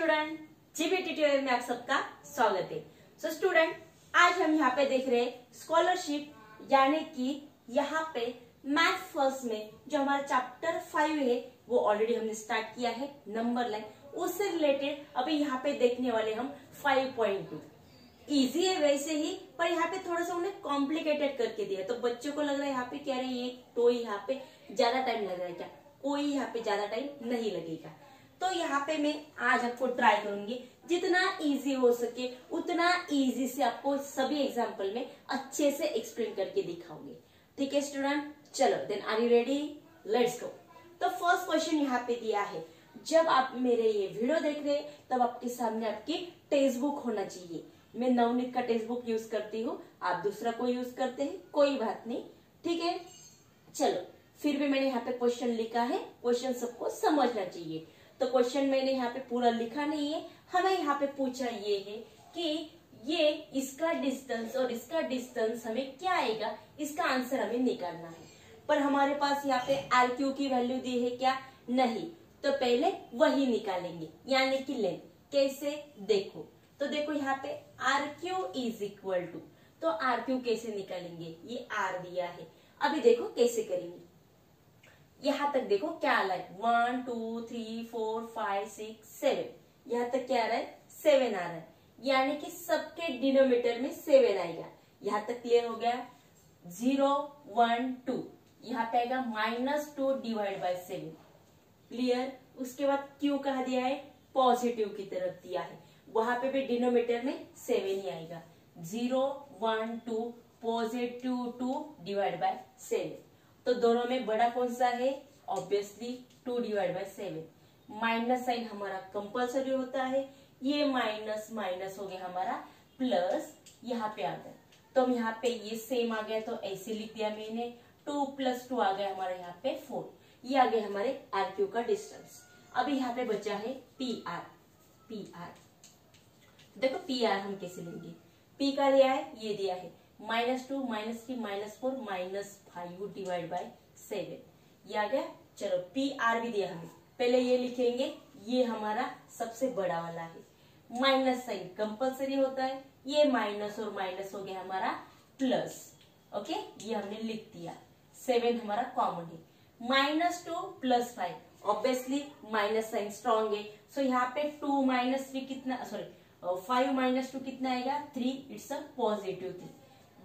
Student, GB tutorial में आप सबका स्वागत है। सो स्टूडेंट, आज हम यहाँ पे देख रहे हैं स्कॉलरशिप, यानी कि यहाँ पे मैथ फर्स्ट में जो हमारा चैप्टर 5 है वो ऑलरेडी हमने स्टार्ट किया है, नंबर लाइन। उससे रिलेटेड अभी यहाँ पे देखने वाले हम 5.2। इजी है वैसे ही, पर यहाँ पे थोड़ा सा उन्हें कॉम्प्लिकेटेड करके दिया, तो बच्चों को लग रहा है यहाँ पे क्या रहे ये तो यहाँ पे ज्यादा टाइम लग रहा है। क्या कोई यहाँ पे ज्यादा टाइम नहीं लगेगा। तो यहाँ पे मैं आज आपको ट्राई करूंगी जितना इजी हो सके उतना इजी से आपको सभी एग्जाम्पल में अच्छे से एक्सप्लेन करके दिखाऊंगी। ठीक है स्टूडेंट, चलो then are you ready, let's go. तो फर्स्ट क्वेश्चन यहाँ पे दिया है, जब आप मेरे ये वीडियो देख रहे हैं तब आपके सामने आपकी टेक्स्ट बुक होना चाहिए। मैं नवनीत का टेक्स्ट बुक यूज करती हूँ, आप दूसरा कोई यूज करते हैं, कोई बात नहीं, ठीक है। चलो फिर भी मैंने यहाँ पे क्वेश्चन लिखा है, क्वेश्चन सबको समझना चाहिए। तो क्वेश्चन मैंने यहाँ पे पूरा लिखा नहीं है, हमें यहाँ पे पूछा ये है कि ये इसका डिस्टेंस और इसका डिस्टेंस हमें क्या आएगा, इसका आंसर हमें निकालना है। पर हमारे पास यहाँ पे RQ की वैल्यू दी है क्या, नहीं, तो पहले वही निकालेंगे, यानी कि लेंथ। कैसे, देखो तो देखो यहाँ पे RQ इज इक्वल टू, तो RQ कैसे निकालेंगे, ये R दिया है। अभी देखो कैसे करेंगे, यहाँ तक देखो क्या आ रहा है 1 2 3 4 5 6 7, यहाँ तक क्या आ रहा है 7 आ रहा है, यानी कि सबके डिनोमिनेटर में 7 आएगा। यहाँ तक क्लियर हो गया। 0 1 2 यहाँ पे आएगा -2 डिवाइड बाय 7, क्लियर। उसके बाद Q कहा दिया है, पॉजिटिव की तरफ दिया है, वहां पे भी डिनोमिनेटर में 7 ही आएगा। 0 1 2 पॉजिटिव 2 डिवाइड बाय 7, तो दोनों में बड़ा कौन सा है, obviously 2 divide by 7। Minus sign हमारा कंपल्सरी होता है, ये माइनस माइनस हो गया हमारा प्लस, यहाँ पे आ गया, तो हम यहाँ पे ये सेम आ गया तो ऐसे लिख दिया मैंने। 2 + 2 आ गया हमारे यहाँ पे 4, ये आ गया हमारे RQ का डिस्टेंस। अभी यहाँ पे बचा है PR। देखो PR हम कैसे लेंगे, P का दिया है, ये दिया है -2 -3 -4 -5 डिवाइड बाय 7, ये आ गया। चलो PR भी दिया हमें, पहले ये लिखेंगे, ये हमारा सबसे बड़ा वाला है, माइनस साइन कंपल्सरी होता है, ये माइनस और माइनस हो गया हमारा प्लस, ओके, ये हमने लिख दिया। 7 हमारा कॉमन है, -2 + 5, ऑब्वियसली माइनस साइन स्ट्रॉन्ग है, सो यहाँ पे 2 - 3 कितना, सॉरी 5 - 2 कितना आएगा 3, इट्स अ पॉजिटिव 3।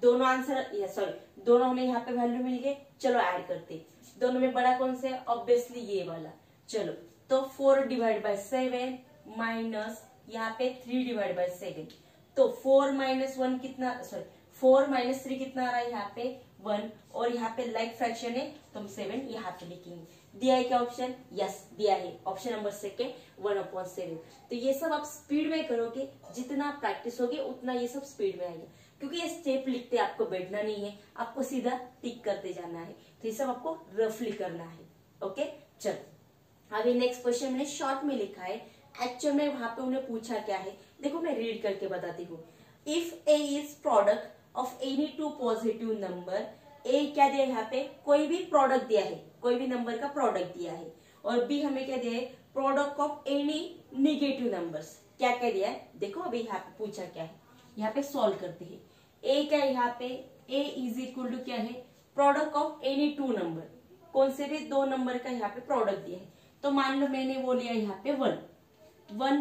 दोनों आंसर, सॉरी दोनों हमें यहाँ पे वैल्यू मिल गए। चलो ऐड करते, दोनों में बड़ा कौन सा है, ऑब्वियसली ये वाला। चलो तो 4 डिवाइड बाय 7 माइनस यहाँ पे 3 डिवाइड बाय 7, तो 4 - 1 कितना, सॉरी 4 - 3 कितना आ रहा है यहाँ पे 1, और यहाँ पे लाइक फ्रैक्शन है तो हम 7 यहाँ पे लिखेंगे। दिया है क्या ऑप्शन, यस दिया है, ऑप्शन नंबर सेकेंड 1/7। तो ये सब आप स्पीड में करोगे, जितना प्रैक्टिस होगी उतना ये सब स्पीड में आएगा, क्योंकि ये स्टेप लिखते आपको बैठना नहीं है, आपको सीधा टिक करते जाना है, तो ये सब आपको रफली करना है। ओके चलो अभी नेक्स्ट क्वेश्चन मैंने शॉर्ट में लिखा है, एक्चुअल में वहां पे उन्हें पूछा क्या है, देखो मैं रीड करके बताती हूँ। If A is product of any 2 positive number, A क्या दिया यहाँ पे, कोई भी प्रोडक्ट दिया है, कोई भी नंबर का प्रोडक्ट दिया है, और B हमें क्या दिया है, product of any negative numbers. क्या क्या दिया है देखो, अभी यहाँ पे पूछा क्या है, यहाँ पे सॉल्व करते हैं। A क्या है यहाँ पे, A इज इक्वल टू क्या है, प्रोडक्ट ऑफ एनी 2 नंबर, कौन से भी 2 नंबर का यहाँ पे प्रोडक्ट दिया है, तो मान लो मैंने वो लिया यहाँ पे 1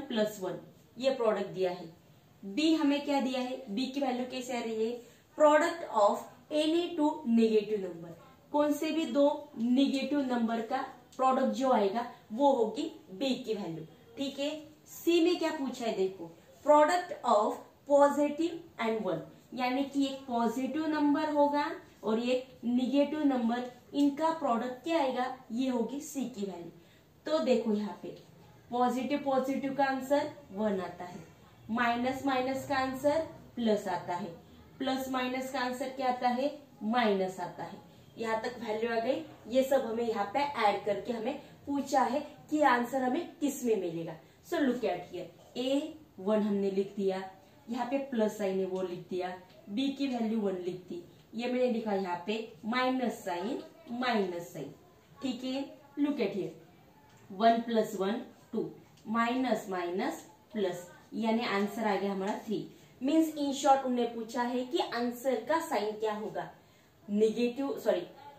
+ 1, ये प्रोडक्ट दिया है। B हमें क्या दिया है, B की वैल्यू कैसे आ रही है, product of any 2 negative number, कौन से भी 2 नेगेटिव नंबर का प्रोडक्ट जो आएगा वो होगी B की वैल्यू, ठीक है। C में क्या पूछा है देखो, प्रोडक्ट ऑफ पॉजिटिव एंड 1, यानी कि एक पॉजिटिव नंबर होगा और एक निगेटिव नंबर, इनका प्रोडक्ट क्या आएगा, ये होगी C की वैल्यू। तो देखो यहाँ पे पॉजिटिव का आंसर 1 आता है, माइनस माइनस का आंसर प्लस आता है, प्लस माइनस का आंसर क्या आता है, माइनस आता है। यहाँ तक वैल्यू आ गई, ये सब हमें यहाँ पे ऐड करके हमें पूछा है कि आंसर हमें किस में मिलेगा। सो लुक एट हियर, A 1 हमने लिख दिया, यहाँ पे प्लस साइन है वो लिख दिया, B की वैल्यू 1 लिख दी, ये मैंने लिखा यहाँ पे माइनस साइन, ठीक है। Look at here 1 + 1 2, minus minus plus, यानी आंसर आ गया हमारा 3। मीन्स इन शॉर्ट उन्होंने पूछा है कि आंसर का साइन क्या होगा,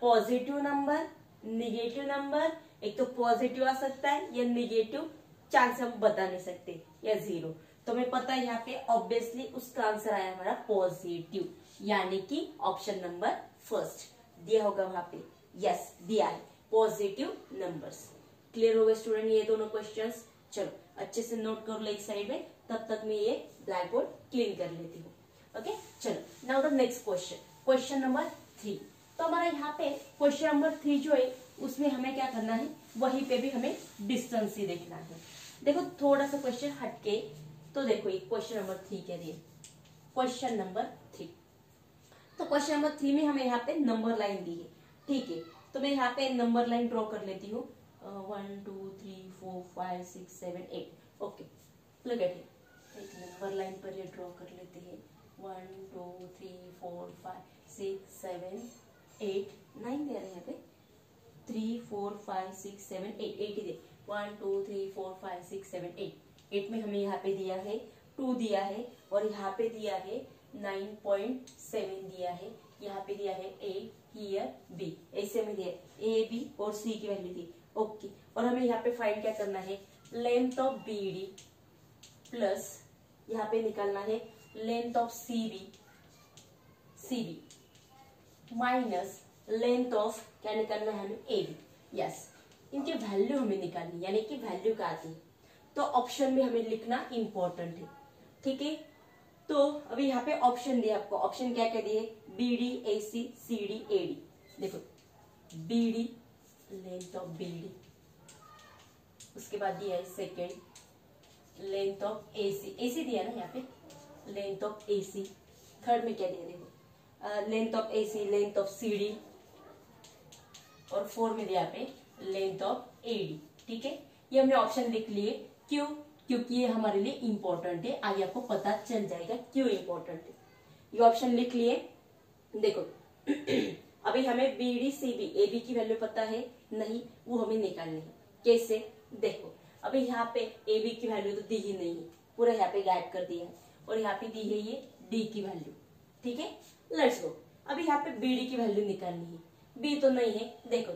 पॉजिटिव नंबर, निगेटिव नंबर, एक तो पॉजिटिव आ सकता है या निगेटिव, चांस हम बता नहीं सकते, या 0। तो हमें पता है यहाँ पे ऑब्वियसली उसका आंसर आया हमारा पॉजिटिव, यानी कि ऑप्शन नंबर फर्स्ट दिया होगा वहां पे। यस, दिया है पॉजिटिव नंबर्स। क्लियर हो गए स्टूडेंट ये दोनों क्वेश्चंस? चलो अच्छे से नोट कर लो एक साइड में, तब तक मैं ये ब्लैक बोर्ड क्लीन कर लेती हूँ। ओके, चलो now the next question, question number 3। तो हमारा यहाँ पे क्वेश्चन नंबर 3 जो है उसमें हमें क्या करना है, वहीं पे भी हमें डिस्टेंस ही देखना है। देखो थोड़ा सा क्वेश्चन हटके, तो देखो ये क्वेश्चन नंबर 3 कह रही है, क्वेश्चन नंबर 3। तो क्वेश्चन नंबर 3 में हमें यहाँ पे नंबर लाइन दी है, ठीक है। तो मैं यहाँ पे नंबर लाइन ड्रॉ कर लेती हूँ, 1 2 3 4 5 6 7 8। ओके, लुक एट इट, एक नंबर लाइन पर ये ड्रॉ कर लेते हैं, 1 2 3 4 5 6 7 8 9 दे रहे हैं यहाँ पे, 3 4 5 6 7 8, 8 ही दे, 1 2 3 4 5 6 7 8। 8 में हमें यहाँ पे दिया है 2 दिया है, और यहाँ पे दिया है 9.7 दिया है, यहाँ पे दिया है A, हियर B, ऐसे में दिया A, B और C की वैल्यू दी। ओके, और हमें यहाँ पे फाइंड क्या करना है, लेंथ ऑफ BD प्लस यहाँ पे निकालना है length of CB minus length of क्या निकालना है हमें AB। यस, इनकी वैल्यू हमें निकालनी, यानी कि वैल्यू क्या आती है, तो ऑप्शन में हमें लिखना इंपॉर्टेंट है, ठीक है। तो अभी यहाँ पे ऑप्शन दिया आपको, ऑप्शन क्या क्या दिए, BD AC CD AD। देखो BD, लेंथ ऑफ BD, उसके बाद दिया है सेकेंड लेंथ ऑफ AC दिया ना यहाँ पे, लेंथ ऑफ AC। थर्ड में क्या दिया, देखो length of AC, length of CD, और 4 में दिया यहाँ पे लेंथ ऑफ AD, ठीक है। ये हमने ऑप्शन लिख लिए, क्यों, क्योंकि ये हमारे लिए इंपॉर्टेंट है, आगे आपको पता चल जाएगा क्यों इंपॉर्टेंट है। ये ऑप्शन लिख लिए। देखो अभी हमें BD CB AB की वैल्यू पता है नहीं, वो हमें निकालनी है। कैसे, देखो अभी यहाँ पे AB की वैल्यू तो दी ही नहीं है, पूरा यहाँ पे गायब कर दिया है, और यहाँ पे दी है ये D की वैल्यू, ठीक है। लेट्स गो, अभी यहाँ पे BD की वैल्यू निकालनी है, B तो नहीं है, देखो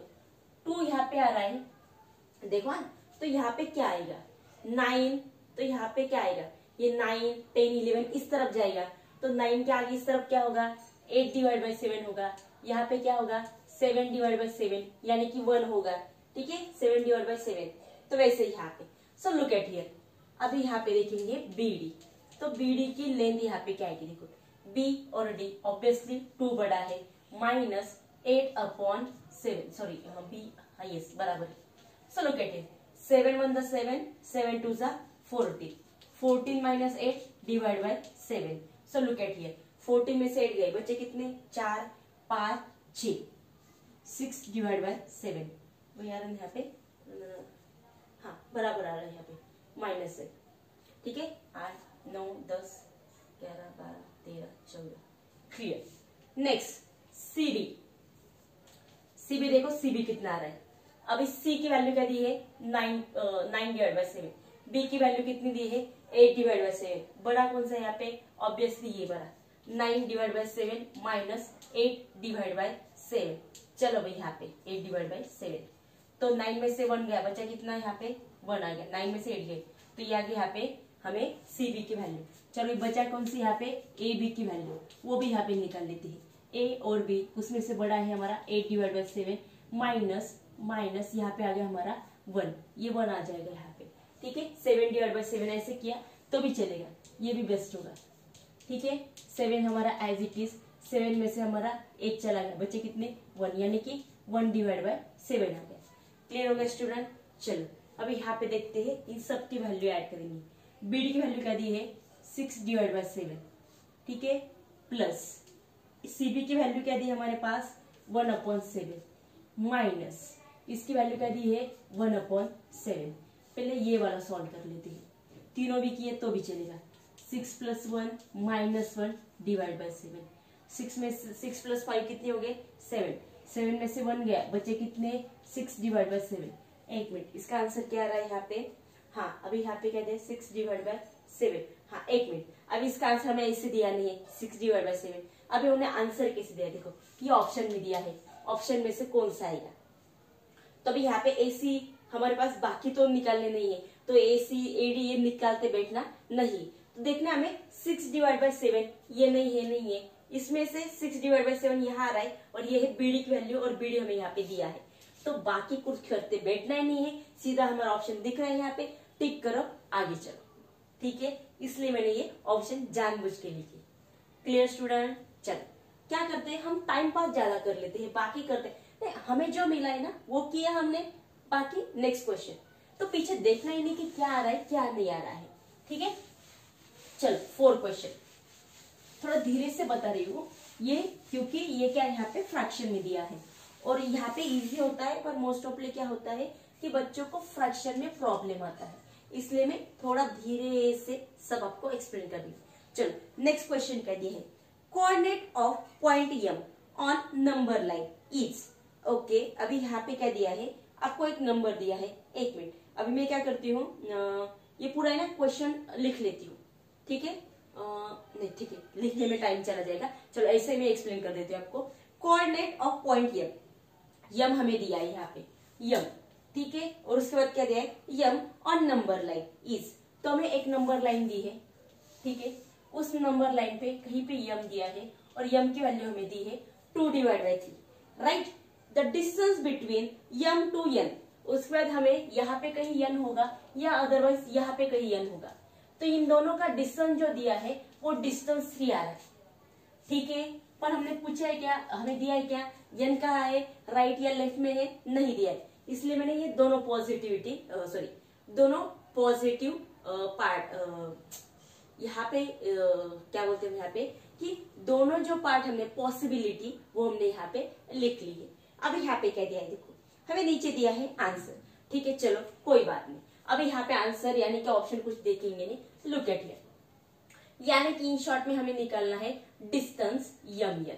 2 यहाँ पे आ रहा है, देखो ना, तो यहाँ पे क्या आएगा 9, तो यहाँ पे क्या आएगा, ये 9 10 11 इस तरफ जाएगा, तो 9 के आगे इस तरफ क्या होगा, 8 डिवाइड बाई 7 होगा, यहाँ पे क्या होगा 7 डिवाइड बाई 7, यानी कि 1 होगा, ठीक है, 7 डिवाइड बाई 7। तो वैसे यहाँ पे सो लुक एट हियर, अभी यहाँ पे देखेंगे BD, तो BD की लेंथ यहाँ पे क्या आएगी, देखो B और D ऑब्वियसली 2 बड़ा है, माइनस 8/7, सॉरी B, यस बराबर है। So look at here, 7 1 the 7, 7 2 the 14, 14 minus 8 divide by 7। So look at here, 14 में से 8 गए, बच्चे कितने, 4 5 6, 6 डिवाइड बाय 7, वही आ रहा है यहाँ पे, हाँ बराबर आ रहा है यहाँ पे माइनस से, ठीक है। 8 9 10 11 12 13 14, क्लियर। नेक्स्ट CB देखो CB कितना आ रहा है, अभी C की वैल्यू क्या दी है 9 डिवाइड बाय 7, B की वैल्यू कितनी दी है 8 डिवाइड बाय 7, बड़ा कौन सा है यहाँ पे, ऑब्वियसली ये बड़ा 9 divide by 7 minus 8 divide by 7। चलो भाई यहाँ पे 8 डिवाइड बाय 7, तो 9 में से 1 गया, बचा कितना यहाँ पे 1 आ गया, 9 में से 8 गए, तो ये आ गया यहाँ पे हमें CB की वैल्यू। चलो बचा कौन सी यहाँ पे AB की वैल्यू, वो भी यहाँ पे निकाल लेते हैं, A और B उसमें से बड़ा है हमारा 8 डिवाइड बाय 7 माइनस यहाँ पे आ गया हमारा 1, ये 1 आ जाएगा यहाँ पे, ठीक है। 7 डिवाइड बाय 7 ऐसे किया तो भी चलेगा, ये भी बेस्ट होगा, ठीक है। 7 हमारा एज इट इज, 7 में से हमारा 1 चला गया, बच्चे कितने 1, यानी कि 1 डिवाइड बाय 7 आ गया। क्लियर हो गया स्टूडेंट। चलो अभी यहाँ पे देखते हैं, इन सब की वैल्यू ऐड करेंगे। BD की वैल्यू क्या दी है 6 डिवाइड बाय 7, ठीक है, प्लस CB की वैल्यू क्या दी है हमारे पास 1/7, माइनस इसकी वैल्यू क्या दी है 1/7। पहले ये वाला सॉल्व कर लेते हैं, तीनों भी किए तो भी चलेगा। 6 + 1 -1 डिवाइड बाय 7, 6 में 6 + 5 कितने हो गए 7, 7 में से 1 गया, बचे कितने 6 डिवाइड बाय 7। एक मिनट, इसका आंसर क्या आ रहा है यहाँ पे हाँ अभी यहाँ पे क्या दिया 6 डिवाइड बाय 7। हाँ एक मिनट, अभी इसका आंसर हमें ऐसे दिया नहीं है 6 डिवाइड बाय 7। अभी उन्हें आंसर कैसे दिया, देखो ये ऑप्शन में दिया है, ऑप्शन में से कौन सा आएगा। तो अभी यहाँ पे AC हमारे पास बाकी तो निकालने नहीं है, तो AC AD ये निकालते बैठना नहीं। तो देखना हमें 6 डिवाइड बाय 7 ये नहीं है, इसमें से 6 डिवाइड बाय 7 यहाँ आ रहा है और ये है BD की वैल्यू और BD हमें यहाँ पे दिया है। तो बाकी कुछ करते बैठना ही नहीं है, सीधा हमारा ऑप्शन दिख रहा है यहाँ पे, टिक करो आगे चलो। ठीक है, इसलिए मैंने ये ऑप्शन जानबूझ के लिखी। Clear student? चलो क्या करते हैं हम, टाइम पास ज्यादा कर लेते हैं, बाकी करते नहीं, हमें जो मिला है ना वो किया हमने, बाकी नेक्स्ट क्वेश्चन। तो पीछे देखना ही नहीं कि क्या आ रहा है क्या नहीं आ रहा है। ठीक है, चलो 4 क्वेश्चन थोड़ा धीरे से बता रही हूँ ये, क्योंकि ये क्या यहाँ पे फ्रैक्शन में दिया है और यहाँ पे इजी होता है, पर मोस्ट ऑफली क्या होता है कि बच्चों को फ्रैक्शन में प्रॉब्लम आता है, इसलिए मैं थोड़ा धीरे से सब आपको एक्सप्लेन कर रही हूँ। चलो नेक्स्ट क्वेश्चन क्या दिया है, coordinate of point M on number line is. Okay, अभी यहाँ पे क्या दिया है, आपको एक नंबर दिया है। एक मिनट, अभी मैं क्या करती हूँ, ये पूरा है ना क्वेश्चन लिख लेती हूँ। ठीक है, नहीं ठीक है, लिखने में टाइम चला जाएगा, चलो ऐसे मैं एक्सप्लेन कर देती हूँ आपको। कोऑर्डिनेट ऑफ पॉइंट M हमें दिया है यहाँ पे M, ठीक है, और उसके बाद क्या दिया है M on number line is. तो हमें एक नंबर लाइन दी है, ठीक है, उस नंबर लाइन पे कहीं पे M दिया है और M की वैल्यू हमें दी है 2 divide by 3, right. The distance between M to N, उसके बाद हमें यहाँ पे कहीं N होगा या अदरवाइज यहाँ पे कहीं N होगा। तो इन दोनों का डिस्टेंस जो दिया है वो डिस्टेंस 3 आ रहा है, ठीक है। पर हमने पूछा है क्या, हमें दिया है क्या, N कहाँ है, राइट या लेफ्ट में है, नहीं दिया है, इसलिए मैंने ये दोनों पॉजिटिव पार्ट यहाँ पे क्या बोलते हैं यहाँ पे कि दोनों जो पार्ट हमने पॉसिबिलिटी वो हमने यहाँ पे लिख ली है। अब यहाँ पे क्या दिया है, देखो हमें नीचे दिया है आंसर, ठीक है, चलो कोई बात नहीं। अब यहाँ पे आंसर यानी कि ऑप्शन कुछ देखेंगे नहीं, लुक एट हियर, यानी कि इन शॉर्ट में हमें निकालना है डिस्टेंस MN।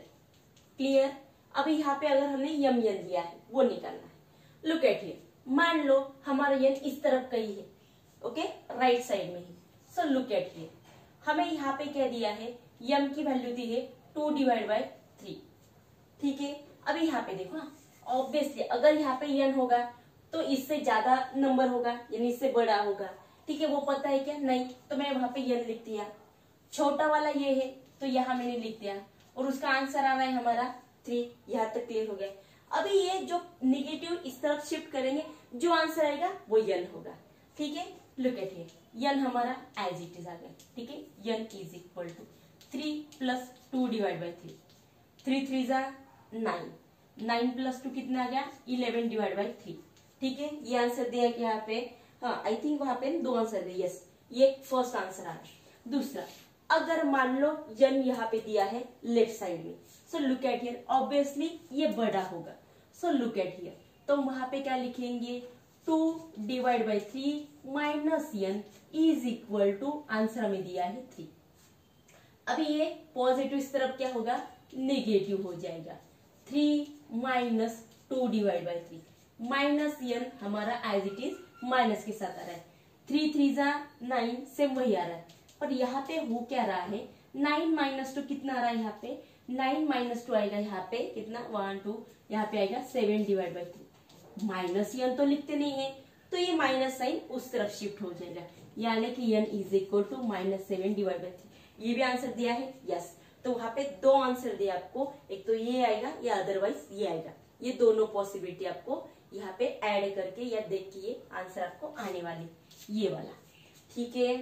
क्लियर? अभी यहाँ पे अगर हमने MN दिया है वो निकालना है। लुक एट हियर, मान लो हमारा N इस तरफ कहीं है, ओके, राइट साइड में है। सो लुक एट हियर, हमें यहाँ पे क्या दिया है, M की वैल्यू दी है 2 डिवाइड बाई 3, ठीक है। अभी यहाँ पे देखो ना, ऑब्वियसली अगर यहाँ पे N होगा तो इससे ज्यादा नंबर होगा, यानी इससे बड़ा होगा, ठीक है, वो पता है क्या, नहीं, तो मैं वहां पे N लिख दिया। छोटा वाला ये है तो यहाँ मैंने लिख दिया और उसका आंसर आ रहा है हमारा 3। यहाँ तक क्लियर हो गया। अभी ये जो निगेटिव इस तरफ शिफ्ट करेंगे, जो आंसर आएगा वो N होगा, ठीक है। लुक एट हियर, N हमारा एज इट इज आ गया, ठीक है। N is equal to 3 plus 2 divide by 3, 3 3 जा 9, 9 प्लस 2 कितना आ गया 11 डिवाइड बाई 3, ठीक है। ये आंसर दिया कि यहाँ पे, हाँ आई थिंक वहां पे 2 आंसर दिए, यस, ये फर्स्ट आंसर आ रहा है। दूसरा, अगर मान लो N यहाँ पे दिया है लेफ्ट साइड में, सो लुक एट हियर, ऑब्वियसली ये बड़ा होगा, सो लुक एट हियर, तो वहां पे क्या लिखेंगे 2 divide by 3 minus N is equal to, answer हमें दिया है 3। अभी ये पॉजिटिव इस तरफ क्या होगा, नेगेटिव हो जाएगा, 3 minus 2 divide by 3, minus N हमारा एज इट इज माइनस के साथ आ रहा है, 3 3 जा 9, सेम वही आ रहा है। पर यहाँ पे हो क्या रहा है, 9 माइनस 2 कितना आ रहा है, यहाँ पे 9 माइनस 2 आएगा, यहाँ पे कितना 1 2, यहाँ पे आएगा 7 डिवाइड बाई 3, माइनस N तो लिखते नहीं है, तो ये माइनस साइन उस तरफ शिफ्ट हो जाएगा, यानी कि N is equal to -7 divide by 3। ये भी आंसर दिया है, यस। तो वहां पे 2 आंसर दिया आपको, एक तो ये आएगा या अदरवाइज ये आएगा, ये दोनों पॉसिबिलिटी आपको यहाँ पे ऐड करके या देख के ये आंसर आपको आने वाली, ये वाला, ठीक है।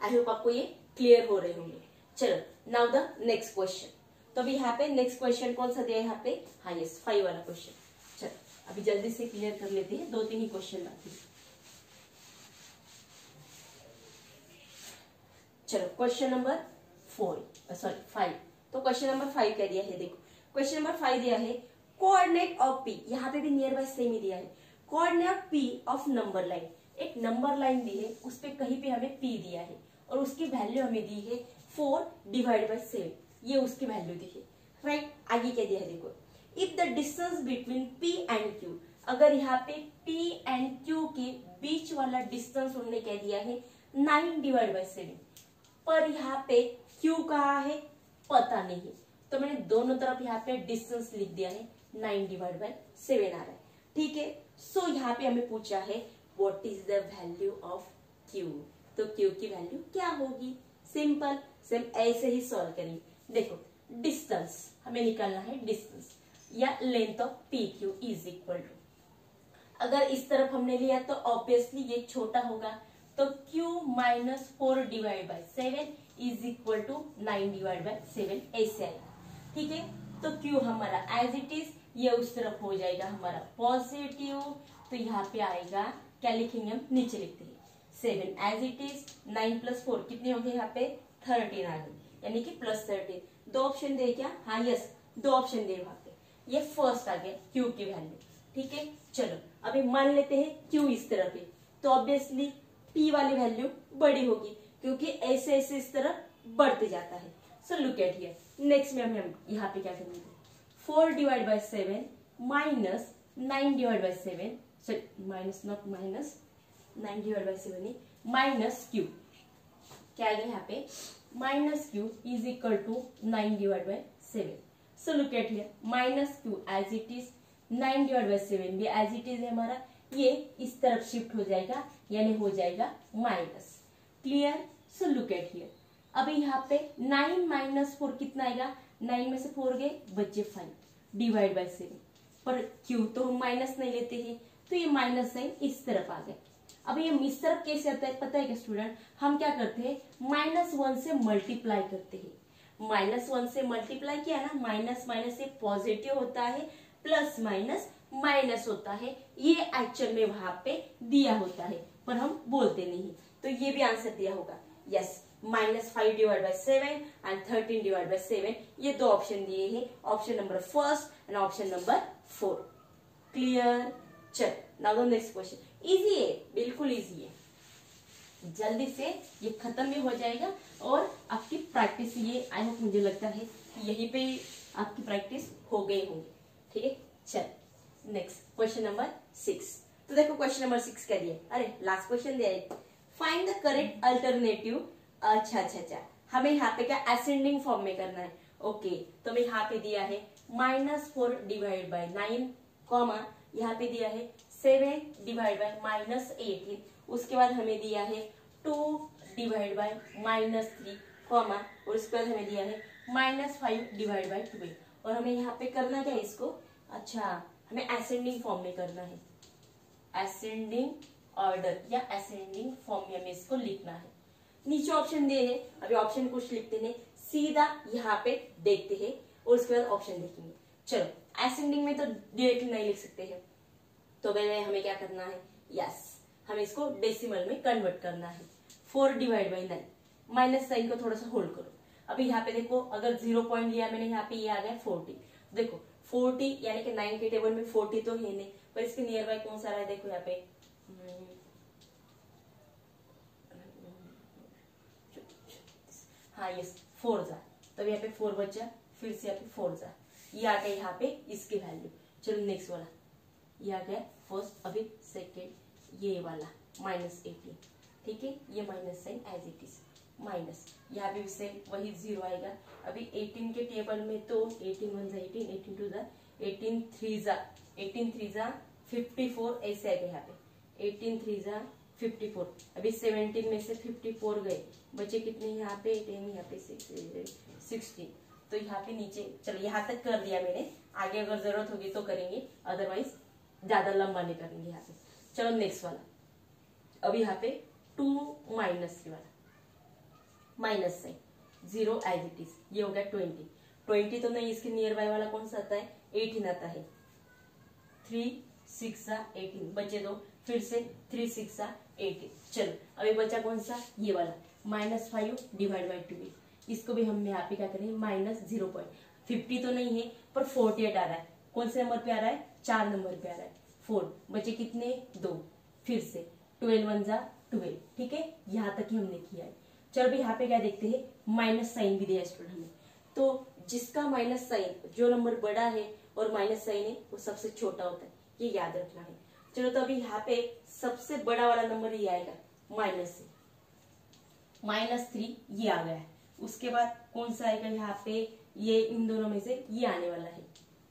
आई होप आपको ये क्लियर हो रहे होंगे। चलो नाउ द नेक्स्ट क्वेश्चन। तो अभी यहाँ पे नेक्स्ट क्वेश्चन कौन सा दिया है यहाँ पे, हाँ यस 5 वाला क्वेश्चन। चलो अभी जल्दी से क्लियर कर लेते हैं, 2-3 ही क्वेश्चन बाकी। चलो क्वेश्चन नंबर 5। तो क्वेश्चन नंबर 5 क्या दिया है, देखो क्वेश्चन नंबर 5 दिया है कोऑर्डिनेट ऑफ P, यहाँ पे भी नियर बाय सेम ही दिया है, coordinate P of number line. एक नंबर लाइन दी है, उस पे कहीं पे हमें P दिया है और उसकी वैल्यू हमें दी है 4 डिवाइड बाई 7, ये उसकी वैल्यू दी है, राइट। आगे क्या दिया है देखो, if the distance between P and Q, अगर यहाँ पे P एंड Q के बीच वाला डिस्टेंस उन्होंने कह दिया है 9 डिवाइड बाई 7, पर यहाँ पे क्यू कहाँ है पता नहीं, तो मैंने दोनों तरफ यहाँ पे डिस्टेंस लिख दिया है 9 डिवाइड बाई 7 आ रहा है। ठीक है, सो यहाँ पे हमें पूछा है what is the value of Q, तो क्यू की वैल्यू क्या होगी, सिंपल, सेम ऐसे ही सॉल्व करेंगे। देखो डिस्टेंस हमें निकालना है, डिस्टेंस या length of P Q is equal to, अगर इस तरफ हमने लिया तो ऑब्वियसली ये छोटा होगा, तो q minus 4 divide by 7 is equal to 9 divide by 7 ऐसे आएगा। ठीक है, तो q हमारा एज इट इज, ये उस तरफ हो जाएगा हमारा पॉजिटिव, तो यहाँ पे आएगा, क्या लिखेंगे हम, नीचे लिखते हैं 7 एज इट इज, 9 प्लस 4 कितने हो गए यहाँ पे 13 आ गए, यानी कि प्लस 13। दो ऑप्शन दे क्या, हाँ यस, दो ऑप्शन दे वहां पे, ये फर्स्ट आ गया q की वैल्यू। ठीक है, चलो अभी मान लेते हैं q इस तरफ है, तो ऑब्वियसली p वाली वैल्यू बड़ी होगी, क्योंकि ऐसे ऐसे इस तरफ बढ़ते जाता है। So look at here, next में हम यहाँ पे क्या करेंगे, 4 divide by 7 minus 9 divide by 7, sorry minus not minus, 9 divide by 7 minus q, क्या आएगा यहाँ पे, minus q is equal to 9 divide by 7। So look at here, minus q as it is, 9 divide by 7 भी as it is है हमारा, ये इस तरफ शिफ्ट हो जाएगा, यानी हो जाएगा minus. Clear, so look at here, अभी यहाँ पे 9 माइनस 4 कितना आएगा, 9 में से 4 गए बचे 5 डिवाइड बाई 7, पर q तो हम माइनस नहीं लेते हैं, तो ये माइनस साइन इस तरफ आ गया। अब ये इस तरफ कैसे आता है पता है क्या स्टूडेंट, हम क्या करते हैं, -1 से मल्टीप्लाई करते हैं, -1 से मल्टीप्लाई किया ना, माइनस माइनस से पॉजिटिव होता है, प्लस माइनस माइनस होता है, ये एक्चुअल में वहां पे दिया होता है पर हम बोलते नहीं, तो ये भी आंसर दिया होगा, yes, -5 divide by 7 and 13 divide by 7, ये दो ऑप्शन दिए हैं, option number first and option number 4। Clear, चल now the next question, easy है, बिल्कुल इजी है, जल्दी से ये खत्म भी हो जाएगा और आपकी प्रैक्टिस, ये आई होप, मुझे लगता है यहीं पे आपकी प्रैक्टिस हो गई होगी। ठीक है, चल नेक्स्ट क्वेश्चन नंबर 6। तो देखो क्वेश्चन नंबर 6 क्या दिया, अरे लास्ट क्वेश्चन दिया है, फाइंड द करेक्ट अल्टरनेटिव। अच्छा, हमें यहाँ पे क्या असेंडिंग फॉर्म में करना है, ओके, तो हमें यहाँ पे दिया है -4 डिवाइड बाई 9, कॉमा यहाँ पे दिया है 7 डिवाइड बाई -18, उसके बाद हमें दिया है 2 डिवाइड बाई -3, कॉमा, और उसके बाद हमें दिया है -5 डिवाइड बाई 12, और हमें यहाँ पे करना क्या है इसको, अच्छा हमें असेंडिंग फॉर्म में करना है, असेंडिंग ऑर्डर या असेंडिंग फॉर्म में हमें इसको लिखना है। नीचे ऑप्शन दिए हैं, अभी ऑप्शन कुछ लिखते हैं, सीधा यहाँ पे देखते हैं और उसके बाद ऑप्शन देखेंगे। चलो असेंडिंग में तो डायरेक्टली नहीं लिख सकते हैं, तो पहले हमें क्या करना है, यस, हमें इसको डेसिमल में कन्वर्ट करना है। 4 डिवाइड बाई 9, माइनस साइन को थोड़ा सा होल्ड करो, अभी यहाँ पे देखो, अगर 0 पॉइंट लिया मैंने, यहाँ पे ये आ गया 40, देखो 40 यानी कि 9 के टेबल में 40 तो है नहीं, पर इसके नियर बाय कौन सा रहा है, देखो यहाँ पे हाँ यस 4 जा, तब यहाँ पे 4 बचा, फिर से यहाँ पे 4 जा, ये आ गया यहाँ पे इसकी वैल्यू। चलो नेक्स्ट वाला, ये आ गया फर्स्ट, अभी सेकेंड ये वाला -18, ठीक है, ये minus sign as it is, minus, यहाँ पे भी सेम वही 0 आएगा। अभी 18 के टेबल में तो 18 1 जा 18, 18 2 जा 18 3 जा 18 3 जा 54 ऐसे आएगा यहाँ पे, 18 3 जा 54, अभी 17 में से 54 गए, बचे कितने यहाँ पे 10, यहाँ पे 16, तो यहाँ पे नीचे, चलो यहाँ तक कर दिया मैंने, आगे अगर जरूरत होगी तो करेंगे, अदरवाइज ज्यादा लंबा नहीं करेंगे यहाँ पे। चलो नेक्स्ट वाला, अभी यहाँ पे 2 माइनस वाला, minus sign 0 as it is, ये हो गया 20 तो नहीं, इसके नियर बाय वाला कौन सा आता है, 18 आता है, 3 6 18, बचे 2, फिर से 3 6 18, चलो अभी बचा कौन सा, ये वाला -5 डिवाइड बाई 2, इसको भी हम यहाँ पे क्या करेंगे, -0.50 तो नहीं है पर 48 आ रहा है, कौन से नंबर पे आ रहा है, 4 नंबर पे आ रहा है, 4 बचे कितने 2, फिर से 12 1 जा 12, ठीक है, यहाँ तक ही हमने किया है। चलो अभी यहाँ पे क्या देखते हैं, माइनस साइन भी दिया स्टूडेंट हमें, तो जिसका माइनस साइन, जो नंबर बड़ा है और माइनस साइन है वो सबसे छोटा होता है, ये याद रखना है। चलो तो अभी यहाँ पे सबसे बड़ा वाला नंबर ये आएगा -3 ये आ गया है। उसके बाद कौन सा आएगा यहाँ पे, ये इन दोनों में से ये आने वाला है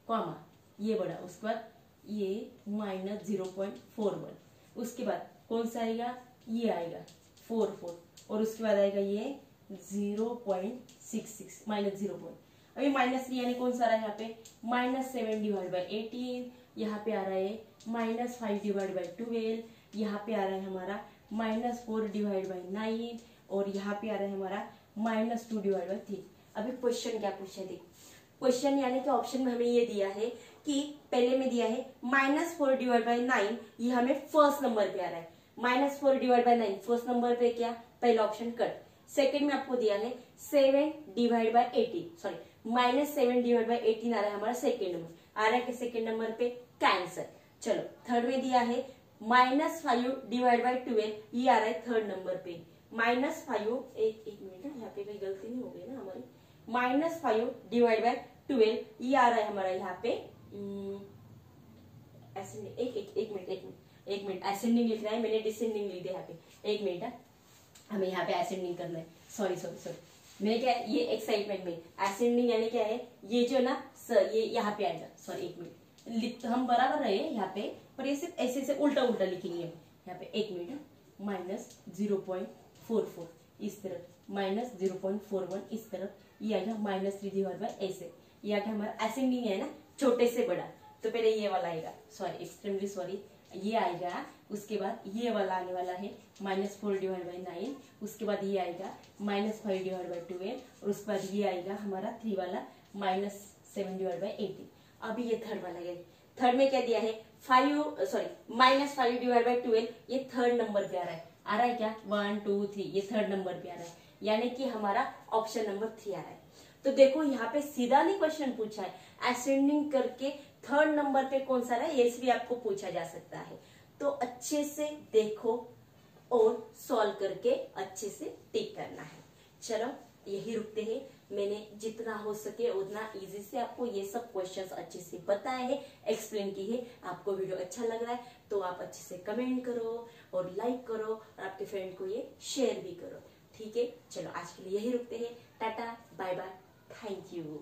कॉमा ये बड़ा, उसके बाद ये -0.41, उसके बाद कौन सा आएगा, ये आएगा 44 और उसके बाद आएगा ये 0.66 -0. अभी -3 यानी कौन सा रहा है यहाँ पे -7 डिवाइड बाई 18, यहाँ पे आ रहा है -5 डिवाइड बाई 12, यहाँ पे आ रहा है हमारा -4 डिवाइड बाई 9 और यहाँ पे आ रहा है हमारा -2 डिवाइड बाई 3। अभी क्वेश्चन क्या पूछा है, देखो क्वेश्चन यानी कि ऑप्शन में हमें ये दिया है कि पहले में दिया है -4 डिवाइड बाई 9, ये हमें फर्स्ट नंबर पे आ रहा है। -4 डिवाइड बाई 9 फर्स्ट नंबर पे क्या, पहला ऑप्शन कट। सेकंड में आपको दिया है 7 divide by 18, sorry -7 divide by 18 आ रहा है हमारा सेकंड नंबर, आ रहा है कि सेकंड नंबर पे कैंसर। चलो थर्ड में दिया है -5 डिवाइड बाई 12, ये आ रहा है थर्ड नंबर पे -5, एक मिनट यहाँ पे कोई गलती नहीं हो गई ना हमारी, -5 डिवाइड बाई 12 ये आ रहा है हमारा यहाँ पे एक मिनट असेंडिंग लिख रहा है, मैंने डिसेंडिंग लिख दिया यहाँ पे, एक मिनट हमें यहाँ पे असेंडिंग करना है, सॉरी मैंने क्या ये एक्साइटमेंट में असेंडिंग यानी क्या है, ये जो ना सर ये यहाँ पे आएगा, सॉरी एक मिनट लिख तो हम बराबर रहे यहाँ पे, पर ये सिर्फ ऐसे उल्टा लिखेंगे यहाँ पे, एक मिनट -0.44 इस तरफ, -0.41 इस तरफ, ये आएगा -3 डिवाइड बाई ऐसे, ये आगे हमारा असेंडिंग है ना छोटे से बड़ा, तो पहले ये वाला आएगा, सॉरी एक्सट्रीमली सॉरी, ये आएगा, उसके बाद ये वाला आने वाला है -4 डिवाइड बाई 9, उसके बाद ये आएगा -5 डिवाइड बाई 12 और उसके बाद ये आएगा हमारा 3 वाला -7 डिवाइड बाई 18। अभी ये थर्ड वाला है, थर्ड में क्या दिया है -5 डिवाइड बाई 12, ये थर्ड नंबर पे आ रहा है क्या 1 2 3, ये थर्ड नंबर पे आ रहा है, यानी कि हमारा ऑप्शन नंबर 3 आ रहा है। तो देखो यहाँ पे सीधा नहीं क्वेश्चन पूछा है, असेंडिंग करके थर्ड नंबर पे कौन सा है ये भी आपको पूछा जा सकता है। तो अच्छे से देखो और सॉल्व करके अच्छे से टिक करना है। चलो यही रुकते हैं, मैंने जितना हो सके उतना इजी से आपको ये सब क्वेश्चंस अच्छे से बताए हैं, एक्सप्लेन की है। आपको वीडियो अच्छा लग रहा है तो आप अच्छे से कमेंट करो और लाइक करो और आपके फ्रेंड को ये शेयर भी करो, ठीक है। चलो आज के लिए यही रुकते हैं, tata bye bye, thank you.